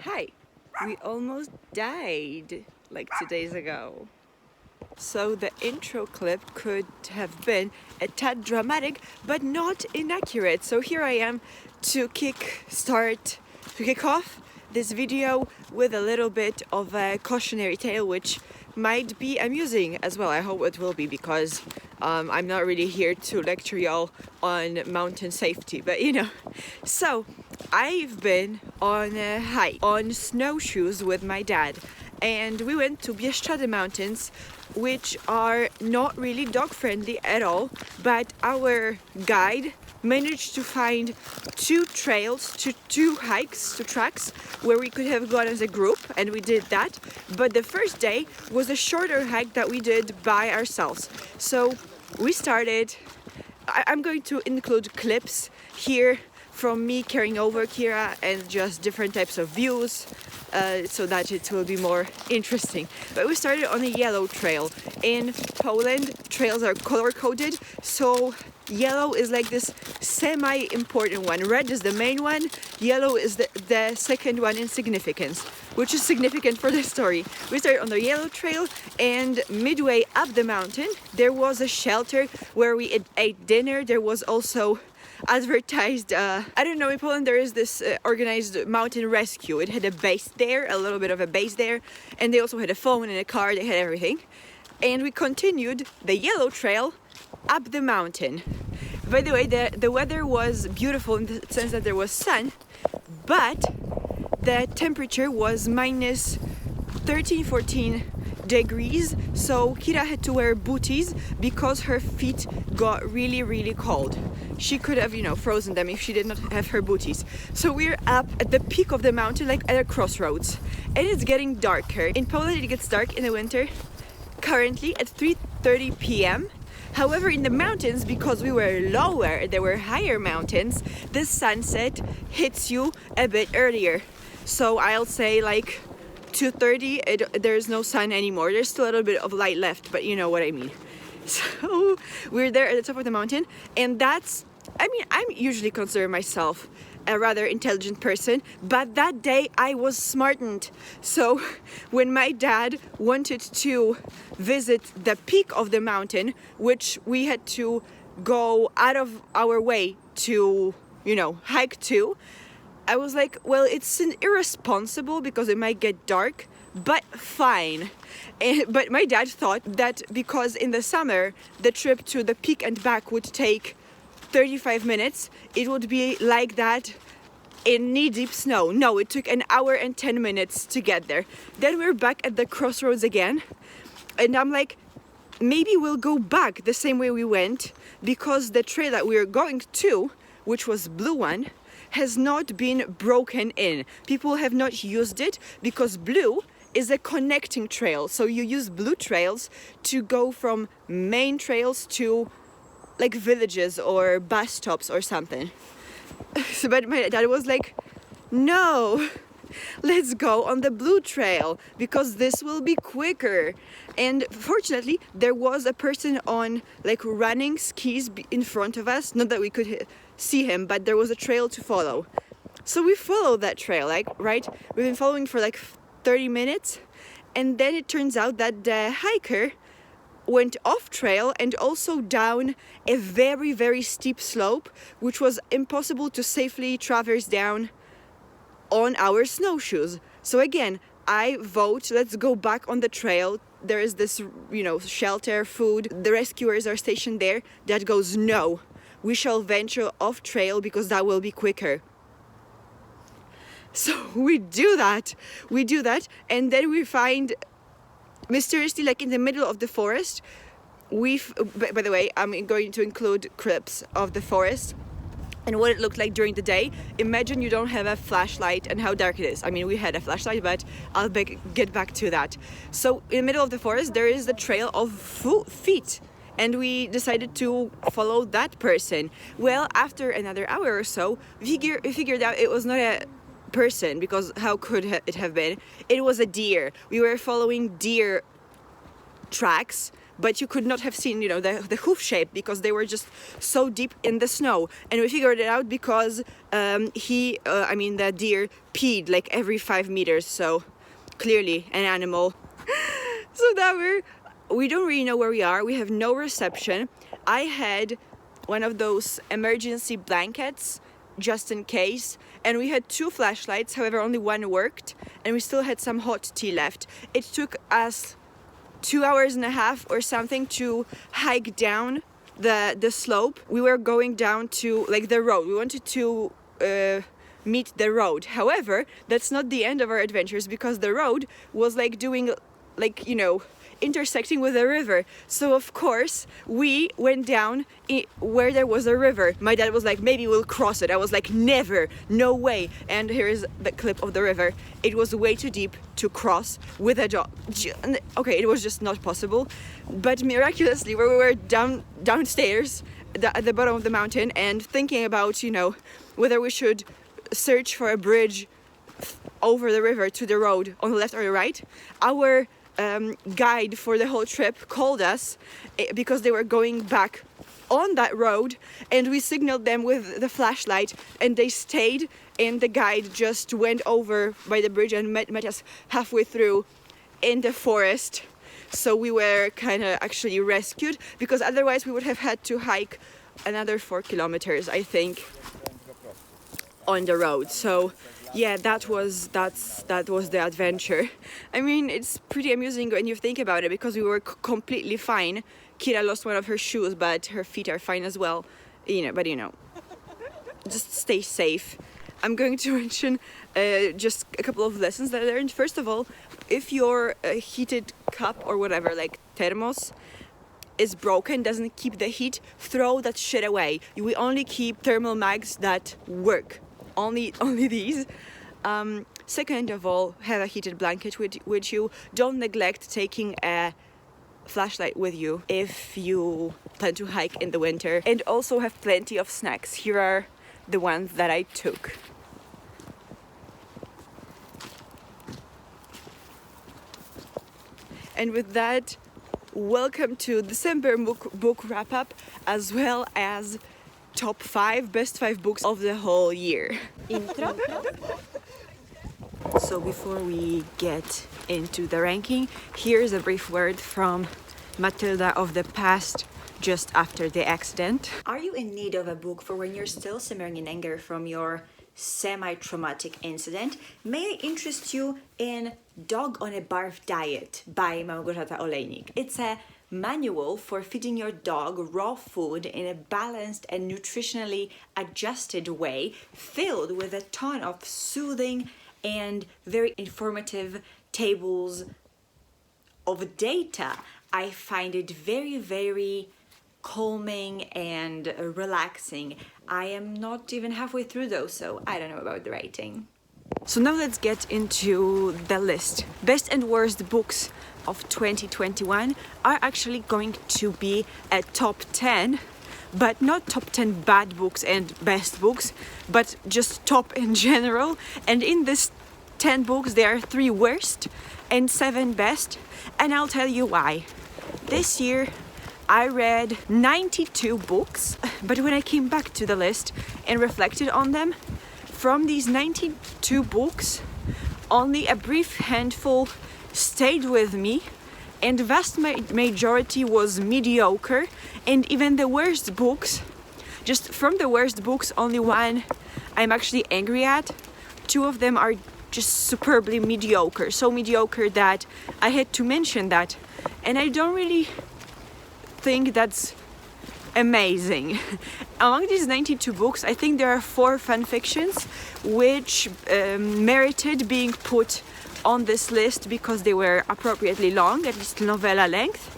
Hi, we almost died like 2 days ago. So the intro clip could have been a tad dramatic, but not inaccurate. So here I am to kick off this video with a little bit of a cautionary tale, which might be amusing as well. I hope it will be, because I'm not really here to lecture y'all on mountain safety, but So I've been on a hike on snowshoes with my dad, and we went to Bieszczady Mountains, which are not really dog friendly at all, but our guide managed to find two tracks where we could have gone as a group, and we did that. But the first day was a shorter hike that we did by ourselves. So we started. I'm going to include clips here from me carrying over Kira and just different types of views, so that it will be more interesting. But we started on a yellow trail. In Poland, trails are color-coded, so yellow is like this semi-important one. Red is the main one, yellow is the second one in significance, which is significant for the story. We started on the yellow trail, and midway up the mountain, there was a shelter where we ate dinner. There was also advertised, I don't know, in Poland there is this organized mountain rescue. It had a base there, a little bit of a base there, and they also had a phone and a car. They had everything. And we continued the yellow trail up the mountain. By the way, the weather was beautiful in the sense that there was sun, but the temperature was minus 13, 14 degrees, so Kira had to wear booties because her feet got really cold. She could have, frozen them if she did not have her booties. So we're up at the peak of the mountain, like at a crossroads, and it's getting darker. In Poland it gets dark in the winter, currently at 3:30 p.m. However, in the mountains, because we were lower, there were higher mountains, the sunset hits you a bit earlier. So I'll say like 2:30, there's no sun anymore. There's still a little bit of light left, but you know what I mean. So we're there at the top of the mountain, and I'm usually consider myself a rather intelligent person, but that day I was smartened. So when my dad wanted to visit the peak of the mountain, which we had to go out of our way to, hike to, I was like, well, it's irresponsible because it might get dark, but fine. But my dad thought that because in the summer the trip to the peak and back would take 35 minutes, it would be like that in knee-deep snow. No, it took an hour and 10 minutes to get there. Then we're back at the crossroads again, and I'm like, maybe we'll go back the same way we went, because the trail that we were going to, which was blue one, has not been broken in. People have not used it because blue is a connecting trail. So you use blue trails to go from main trails to like villages or bus stops or something. So, but my dad was like, no, let's go on the blue trail because this will be quicker. And fortunately, there was a person on like running skis in front of us. Not that we could see him, but there was a trail to follow. So we followed that trail, right? We've been following for like 30 minutes. And then it turns out that the hiker went off trail and also down a very steep slope, which was impossible to safely traverse down on our snowshoes. So again, I vote, let's go back on the trail. There is this, shelter, food. The rescuers are stationed there. That goes, no, we shall venture off trail because that will be quicker. So we do that, and then we find, mysteriously, like in the middle of the forest, by the way, I'm going to include clips of the forest and what it looked like during the day. Imagine you don't have a flashlight and how dark it is. I mean, we had a flashlight, but I'll get back to that. So in the middle of the forest, there is the trail of feet, and we decided to follow that person. Well, after another hour or so, we figured out it was not a person, because how could it have been? It was a deer. We were following deer tracks, but you could not have seen, the hoof shape because they were just so deep in the snow. And we figured it out because the deer peed like every 5 meters, so clearly an animal. So now we don't really know where we are. We have no reception. I had one of those emergency blankets just in case, and we had 2 flashlights, however only one worked, and we still had some hot tea left. It took us 2 hours and a half or something to hike down the slope. We were going down to like the road. We wanted to meet the road. However, that's not the end of our adventures, because the road was like doing intersecting with a river. So of course we went down where there was a river. My dad was like, maybe we'll cross it. I was like, never, no way. And here is the clip of the river. It was way too deep to cross with a dog. Okay, it was just not possible. But miraculously, where we were downstairs at the bottom of the mountain and thinking about whether we should search for a bridge over the river to the road on the left or the right, our guide for the whole trip called us because they were going back on that road, and we signaled them with the flashlight, and they stayed, and the guide just went over by the bridge and met us halfway through in the forest. So we were kind of actually rescued, because otherwise we would have had to hike another 4 kilometers, I think, on the road. So yeah, that was the adventure. I mean, it's pretty amusing when you think about it, because we were completely fine. Kira lost one of her shoes, but her feet are fine as well. Just stay safe. I'm going to mention just a couple of lessons that I learned. First of all, if your heated cup or whatever, like thermos, is broken, doesn't keep the heat, throw that shit away. We only keep thermal mags that work. Only these. Second of all, have a heated blanket with you. Don't neglect taking a flashlight with you if you plan to hike in the winter. And also have plenty of snacks. Here are the ones that I took. And with that, welcome to December book wrap-up, as well as top 5 best 5 books of the whole year. Intro. So before we get into the ranking, here's a brief word from Matilda of the past, just after the accident. Are you in need of a book for when you're still simmering in anger from your semi-traumatic incident? May I interest you in Dog on a Barf Diet by Małgorzata Olejnik. It's a manual for feeding your dog raw food in a balanced and nutritionally adjusted way, filled with a ton of soothing and very informative tables of data. I find it very, very calming and relaxing. I am not even halfway through though, so I don't know about the rating. So now let's get into the list. Best and worst books of 2021 are actually going to be a top 10, but not top 10 bad books and best books, but just top in general. And in this 10 books, there are 3 worst and 7 best, and I'll tell you why. This year, I read 92 books, but when I came back to the list and reflected on them, from these 92 books, only a brief handful stayed with me, and the vast majority was mediocre. And even the worst books, just from the worst books, only one I'm actually angry at. 2 of them are just superbly mediocre, so mediocre that I had to mention that. And I don't really think that's amazing. Among these 92 books, I think there are 4 fan fictions which merited being put on this list because they were appropriately long, at least novella length,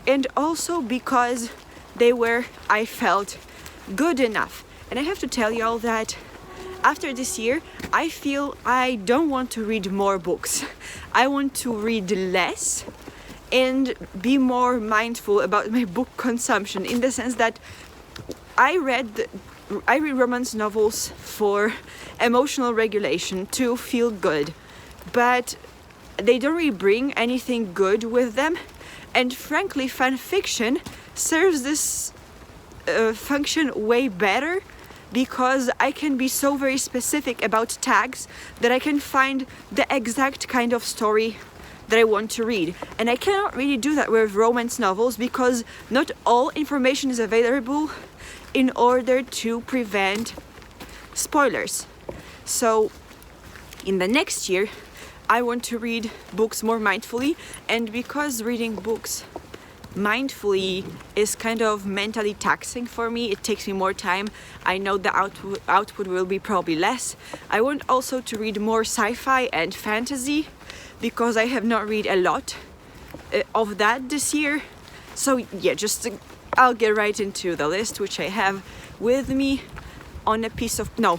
and also because they were, I felt, good enough. And I have to tell y'all that after this year, I feel I don't want to read more books. I want to read less and be more mindful about my book consumption, in the sense that I read romance novels for emotional regulation, to feel good, but they don't really bring anything good with them. And frankly, fan fiction serves this function way better, because I can be so very specific about tags that I can find the exact kind of story that I want to read. And I cannot really do that with romance novels, because not all information is available in order to prevent spoilers. So in the next year I want to read books more mindfully, and because reading books mindfully is kind of mentally taxing for me, it takes me more time, I know the output will be probably less. I want also to read more sci-fi and fantasy, because I have not read a lot of that this year. So yeah, I'll get right into the list, which I have with me on a piece of... No,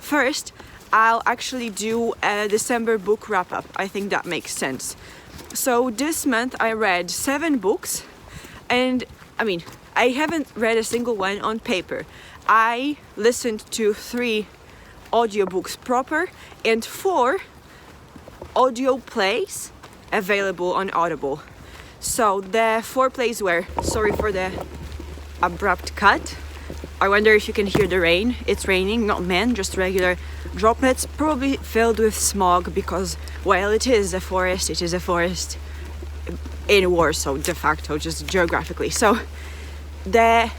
first I'll actually do a December book wrap-up. I think that makes sense. So this month I read 7 books, and I mean, I haven't read a single one on paper. I listened to 3 audiobooks proper and 4 audio plays available on Audible. So the 4 plays were, sorry for the abrupt cut, I wonder if you can hear the rain. It's raining, not men, just regular droplets, probably filled with smog, because while it is a forest in Warsaw de facto, just geographically. So the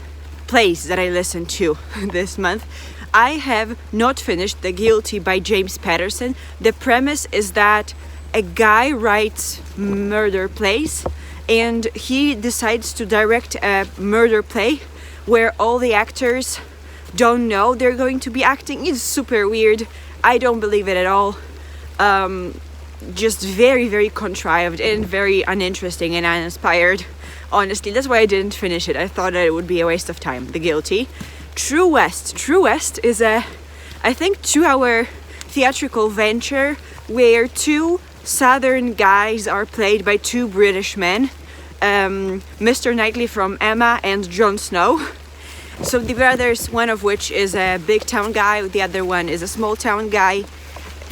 plays that I listened to this month, I have not finished The Guilty by James Patterson. The premise is that a guy writes murder plays, and he decides to direct a murder play where all the actors don't know they're going to be acting. It's super weird. I don't believe it at all. Just very, very contrived and very uninteresting and uninspired. Honestly, that's why I didn't finish it. I thought that it would be a waste of time. The Guilty. True West. True West is a, I think, 2-hour theatrical venture where 2 southern guys are played by 2 British men. Mr. Knightley from Emma and Jon Snow. So the brothers, one of which is a big town guy, the other one is a small town guy,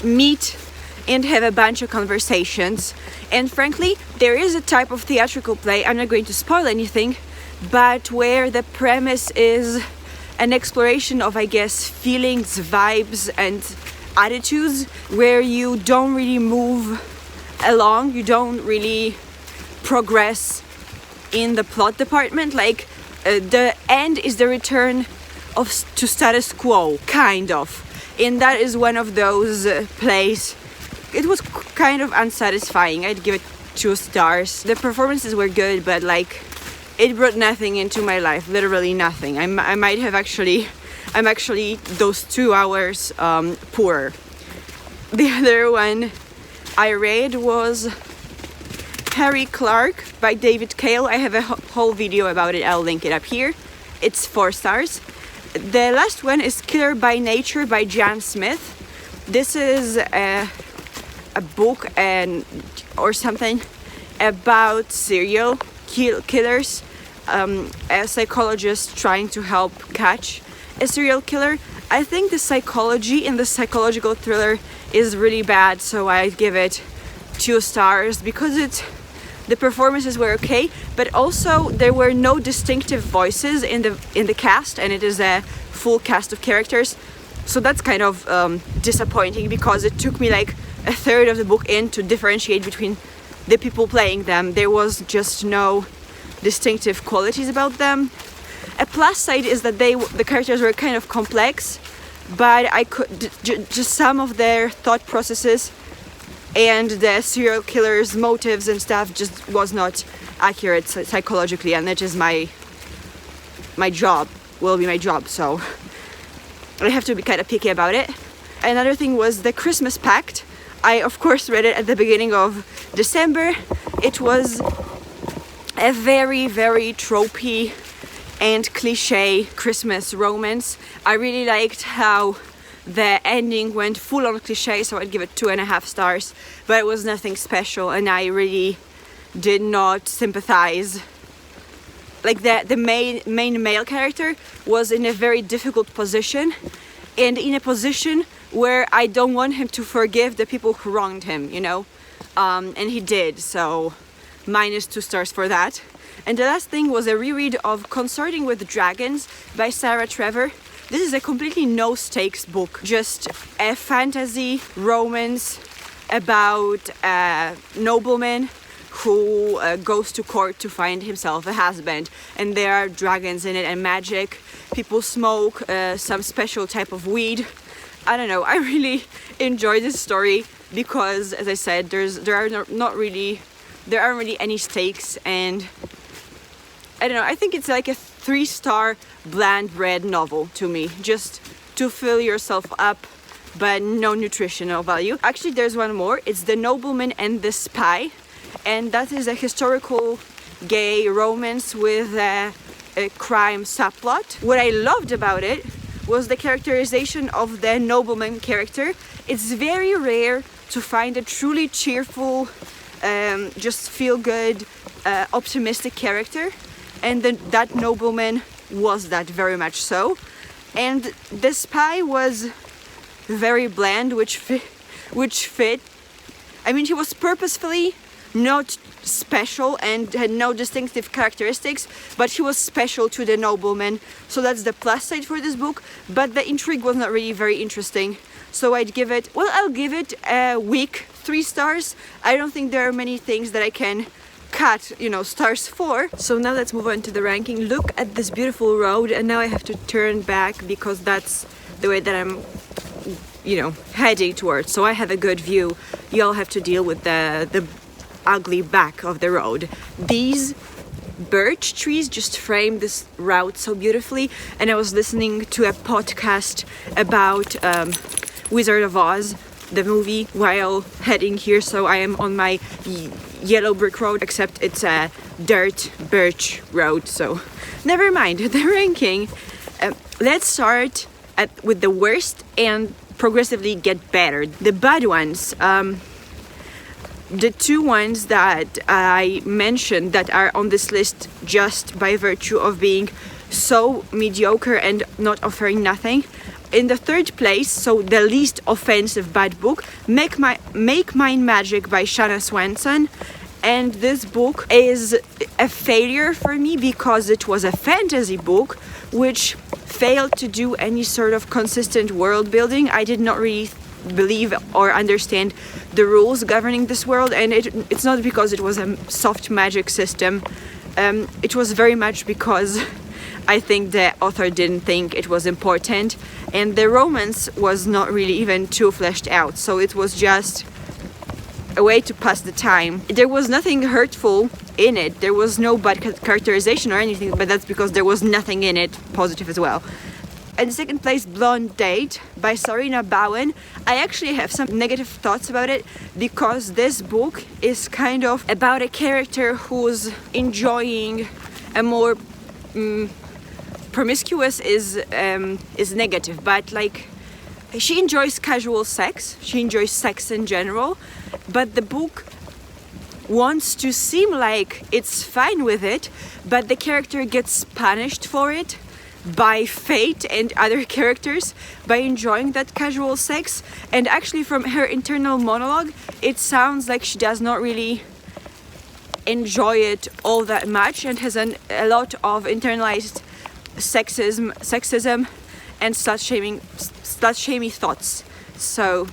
meet and have a bunch of conversations. And frankly, there is a type of theatrical play, I'm not going to spoil anything, but where the premise is an exploration of, I guess, feelings, vibes and attitudes, where you don't really move along, you don't really progress in the plot department. Like the end is the return to status quo, kind of, and that is one of those plays. It was kind of unsatisfying. I'd give it 2 stars. The performances were good, but like it brought nothing into my life, literally nothing. I'm actually those 2 hours poorer. The other one I read was Harry Clark by David Cale. I have a whole video about it, I'll link it up here. It's 4 stars. The last one is Killer by Nature by Jan Smith. This is a book or something about serial killers. A psychologist trying to help catch a serial killer. I think the psychology in the psychological thriller is really bad, so I give it 2 stars because the performances were okay, but also there were no distinctive voices in the cast, and it is a full cast of characters. So that's kind of disappointing, because it took me like a third of the book in to differentiate between the people playing them. There was just no distinctive qualities about them. A plus side is that the characters were kind of complex, but I could just some of their thought processes and the serial killer's motives and stuff just was not accurate psychologically, and that is my job, will be my job, so I have to be kind of picky about it. Another thing was The Christmas Pact. I of course read it at the beginning of December. It was a very, very tropey and cliche Christmas romance. I really liked how the ending went full on cliche, so I'd give it 2.5 stars, but it was nothing special, and I really did not sympathize. Like the main male character was in a very difficult position, and in a position where I don't want him to forgive the people who wronged him, you know, and he did. So -2 stars for that. And the last thing was a reread of Consorting with Dragons by Sarah Trevor. This is a completely no-stakes book, just a fantasy romance about a nobleman who goes to court to find himself a husband, and there are dragons in it and magic. People smoke some special type of weed. I don't know, I really enjoy this story because, as I said, there aren't really any stakes, and I don't know, I think it's like a 3-star bland bread novel to me, just to fill yourself up, but no nutritional value. Actually, there's one more. It's The Nobleman and the Spy, and that is a historical gay romance with a crime subplot. What I loved about it was the characterization of the nobleman character. It's very rare to find a truly cheerful, just feel-good, optimistic character, and that nobleman was that very much so. And the spy was very bland, which fit. I mean, he was purposefully not special and had no distinctive characteristics, but he was special to the nobleman, so that's the plus side for this book. But the intrigue was not really very interesting, so I'll give it a weak 3 stars. I don't think there are many things that I can cut, stars for. So now let's move on to the ranking. Look at this beautiful road, and now I have to turn back because that's the way that I'm heading towards, so I have a good view. Y'all have to deal with the ugly back of the road. These birch trees just frame this route so beautifully, and I was listening to a podcast about Wizard of Oz, the movie, while heading here, so I am on my yellow brick road, except it's a dirt birch road, so never mind the ranking. Let's start with the worst and progressively get better. The bad ones, the 2 ones that I mentioned that are on this list just by virtue of being so mediocre and not offering nothing. In the 3rd place, so the least offensive bad book, Make Mine Magic by Shanna Swanson. And this book is a failure for me because it was a fantasy book which failed to do any sort of consistent world building. I did not really believe or understand the rules governing this world, and it's not because it was a soft magic system. It was very much because I think the author didn't think it was important, and the romance was not really even too fleshed out, so it was just a way to pass the time. There was nothing hurtful in it, there was no bad characterization or anything, but that's because there was nothing in it positive as well. In 2nd place, Blonde Date by Sarina Bowen. I actually have some negative thoughts about it because this book is kind of about a character who's enjoying a more promiscuous is negative, but like she enjoys casual sex, she enjoys sex in general, but the book wants to seem like it's fine with it, but the character gets punished for it by fate and other characters by enjoying that casual sex. And actually, from her internal monologue, it sounds like she does not really enjoy it all that much and has a lot of internalized sexism and slut-shaming thoughts. So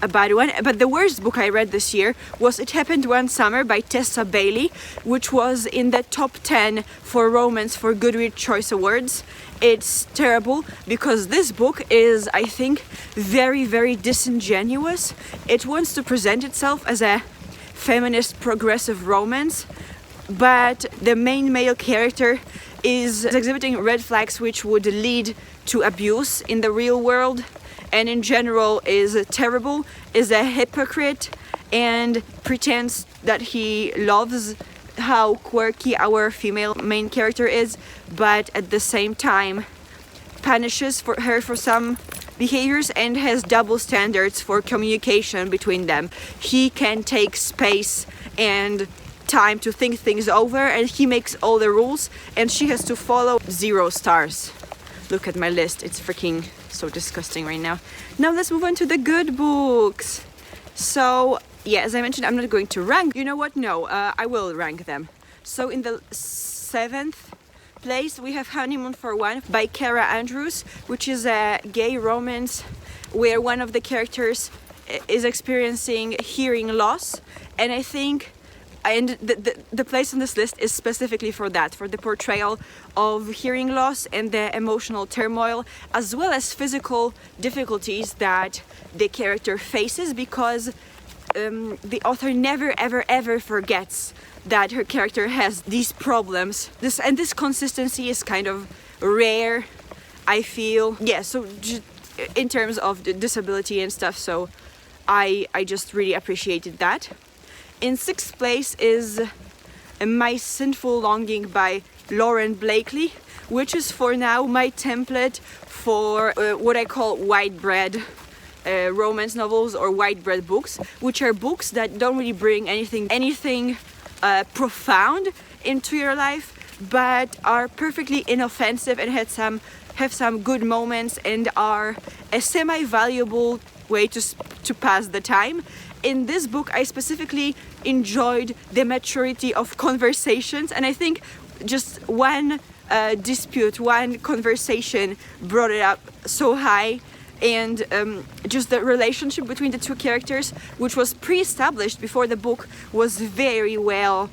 a bad one. But the worst book I read this year was It Happened One Summer by Tessa Bailey, which was in the top 10 for romance for Goodreads Choice Awards. It's terrible because this book is, I think, very, very disingenuous. It wants to present itself as a feminist progressive romance, but the main male character is exhibiting red flags which would lead to abuse in the real world, and in general is terrible, is a hypocrite, and pretends that he loves how quirky our female main character is, but at the same time punishes her for some behaviors and has double standards for communication between them. He can take space and time to think things over, and he makes all the rules, and she has to follow. 0 stars. Look at my list, it's freaking so disgusting right now. Now let's move on to the good books. So yeah, as I mentioned, I'm not going to rank. You know what? No, I will rank them. So in the 7th place we have Honeymoon for One by Kara Andrews, which is a gay romance where one of the characters is experiencing hearing loss, and I think the place on this list is specifically for that, for the portrayal of hearing loss and the emotional turmoil as well as physical difficulties that the character faces, because the author never ever forgets that her character has these problems. This consistency is kind of rare, I feel. Yeah, so in terms of the disability and stuff, so I just really appreciated that. In 6th place is My Sinful Longing by Lauren Blakely, which is for now my template for what I call white bread romance novels or white bread books, which are books that don't really bring anything profound into your life, but are perfectly inoffensive and have some good moments and are a semi-valuable way to pass the time. In this book, I specifically enjoyed the maturity of conversations, and I think just one dispute, one conversation brought it up so high, and just the relationship between the two characters, which was pre-established before the book, was very well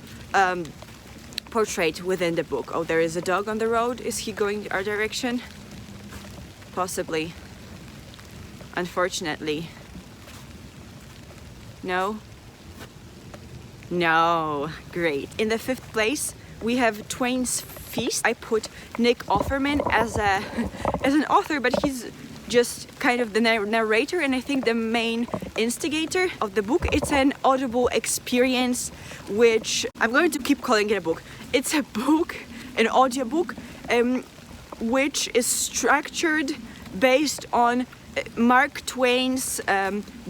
portrayed within the book. Oh, there is a dog on the road. Is he going our direction? Possibly. Unfortunately. No? No. Great. In the 5th place, we have Twain's Feast. I put Nick Offerman as an author, but he's just kind of the narrator and I think the main instigator of the book. It's an audible experience, which I'm going to keep calling it a book. It's a book, an audiobook, which is structured based on Mark Twain's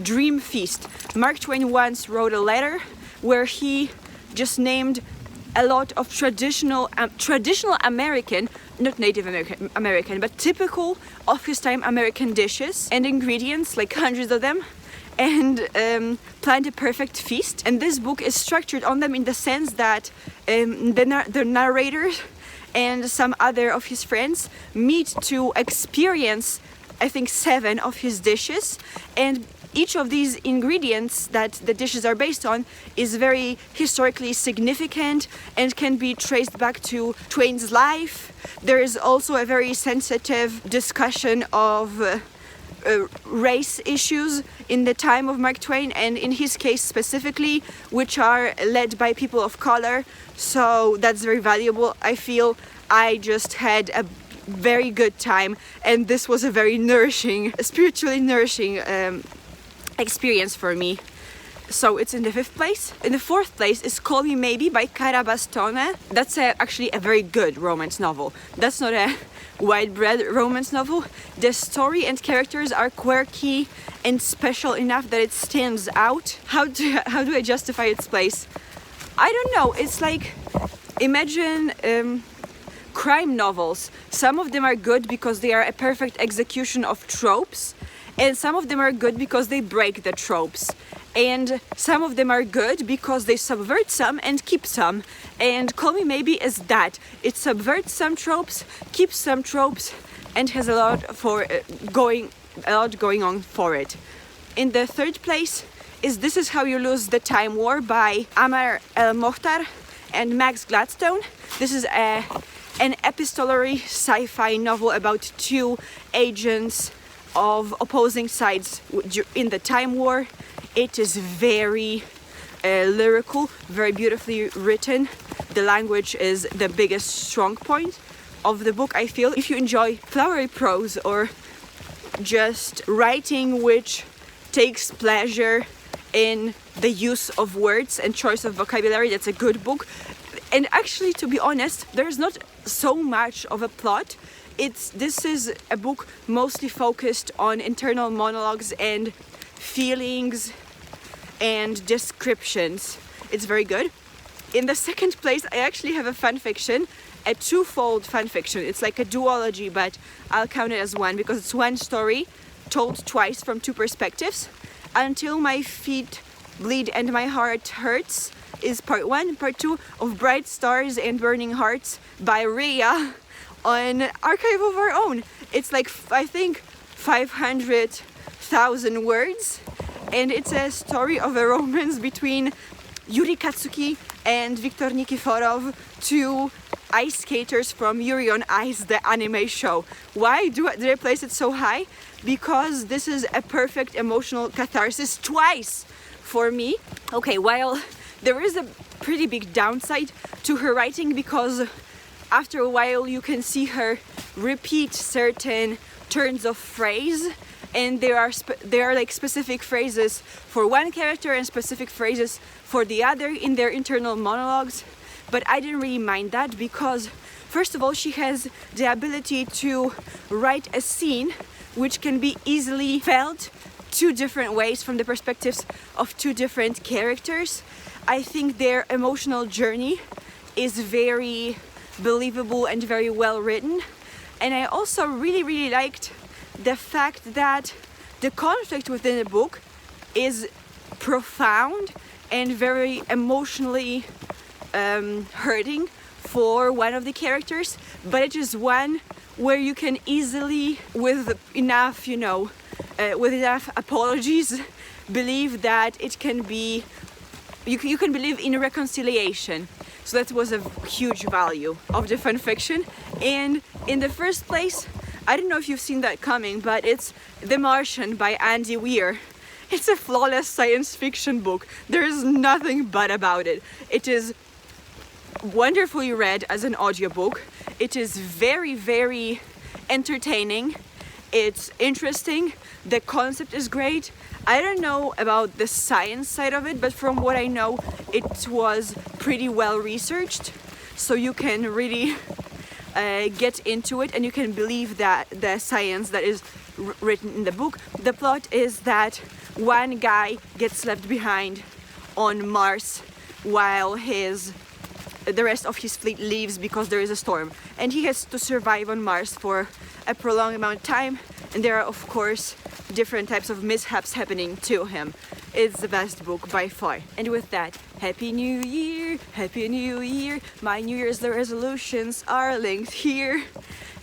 dream feast. Mark Twain once wrote a letter where he just named a lot of traditional American, not Native American, but typical of his time American dishes and ingredients, like hundreds of them, and planned a perfect feast. And this book is structured on them in the sense that the narrator and some other of his friends meet to experience, I think, 7 of his dishes, and each of these ingredients that the dishes are based on is very historically significant and can be traced back to Twain's life. There is also a very sensitive discussion of race issues in the time of Mark Twain, and in his case specifically, which are led by people of color. So that's very valuable. I feel I just had a very good time, and this was a very nourishing, spiritually nourishing experience for me. So it's in the 5th place. In the 4th place is Call Me Maybe by Cara Bastone. That's actually a very good romance novel. That's not a white bread romance novel. The story and characters are quirky and special enough that it stands out. How do I justify its place? I don't know. It's like, imagine crime novels. Some of them are good because they are a perfect execution of tropes, and some of them are good because they break the tropes, and some of them are good because they subvert some and keep some. And Call Me Maybe is that. It subverts some tropes, keeps some tropes, and has a lot going on for it. In the 3rd place is This Is How You Lose the Time War by Amar El Mohtar and Max Gladstone. This is an epistolary sci-fi novel about 2 agents of opposing sides in the Time War. It is very lyrical, very beautifully written. The language is the biggest strong point of the book, I feel. If you enjoy flowery prose or just writing which takes pleasure in the use of words and choice of vocabulary, that's a good book. And actually, to be honest, there's not so much of a plot. This is a book mostly focused on internal monologues and feelings and descriptions. It's very good. In the 2nd place, I actually have a fan fiction, a 2-fold fan fiction. It's like a duology, but I'll count it as one because it's one story told twice from 2 perspectives. Until My Feet Bleed and My Heart Hurts is part 1. Part 2 of Bright Stars and Burning Hearts by Rhea on Archive of Our Own. It's like, I think, 500,000 words, and it's a story of a romance between Yuri Katsuki and Viktor Nikiforov, two ice skaters from Yuri on Ice, the anime show. Why did I place it so high? Because this is a perfect emotional catharsis twice for me. Okay, while there is a pretty big downside to her writing, because after a while you can see her repeat certain turns of phrase, and there are like specific phrases for one character and specific phrases for the other in their internal monologues. But I didn't really mind that, because first of all, she has the ability to write a scene which can be easily felt two different ways from the perspectives of two different characters. I think their emotional journey is very believable and very well written. And I also really liked the fact that the conflict within the book is profound and very emotionally hurting for one of the characters, but it is one where you can easily, with enough apologies, believe that it can be, you can believe in reconciliation. So that was a huge value of the fanfiction. And in the first place, I don't know if you've seen that coming, but it's The Martian by Andy Weir. It's a flawless science fiction book. There is nothing but about it. It is wonderfully read as an audiobook. It is very entertaining. It's interesting. The concept is great. I don't know about the science side of it, but from what I know, it was pretty well researched. So you can really get into it, and you can believe that the science that is written in the book. The plot is that one guy gets left behind on Mars while the rest of his fleet leaves because there is a storm, and he has to survive on Mars for a prolonged amount of time, and there are of course different types of mishaps happening to him. It's the best book by far. And with that, Happy New Year! Happy New Year! My New Year's resolutions are linked here.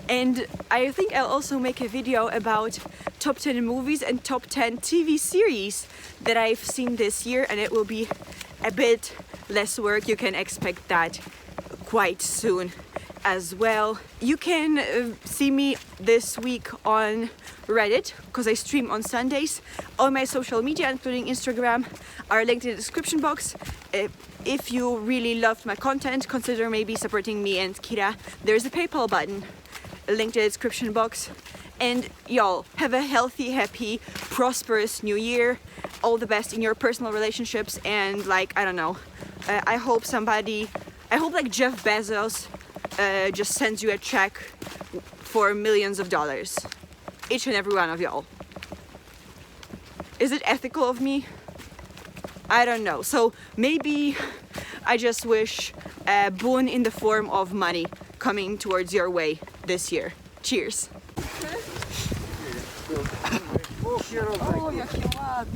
And I think I'll also make a video about top 10 movies and top 10 TV series that I've seen this year, and it will be a bit less work. You can expect that quite soon as well. You can see me this week on Reddit, because I stream on Sundays. All my social media, including Instagram, are linked in the description box. If you really loved my content, consider maybe supporting me and Kira. There's a PayPal button linked in the description box. And y'all, have a healthy, happy, prosperous new year. All the best in your personal relationships, and like, I don't know, I hope like Jeff Bezos just sends you a check for millions of dollars. Each and every one of y'all. Is it ethical of me? I don't know. So maybe I just wish a boon in the form of money coming towards your way this year. Cheers. O, jakie ładne.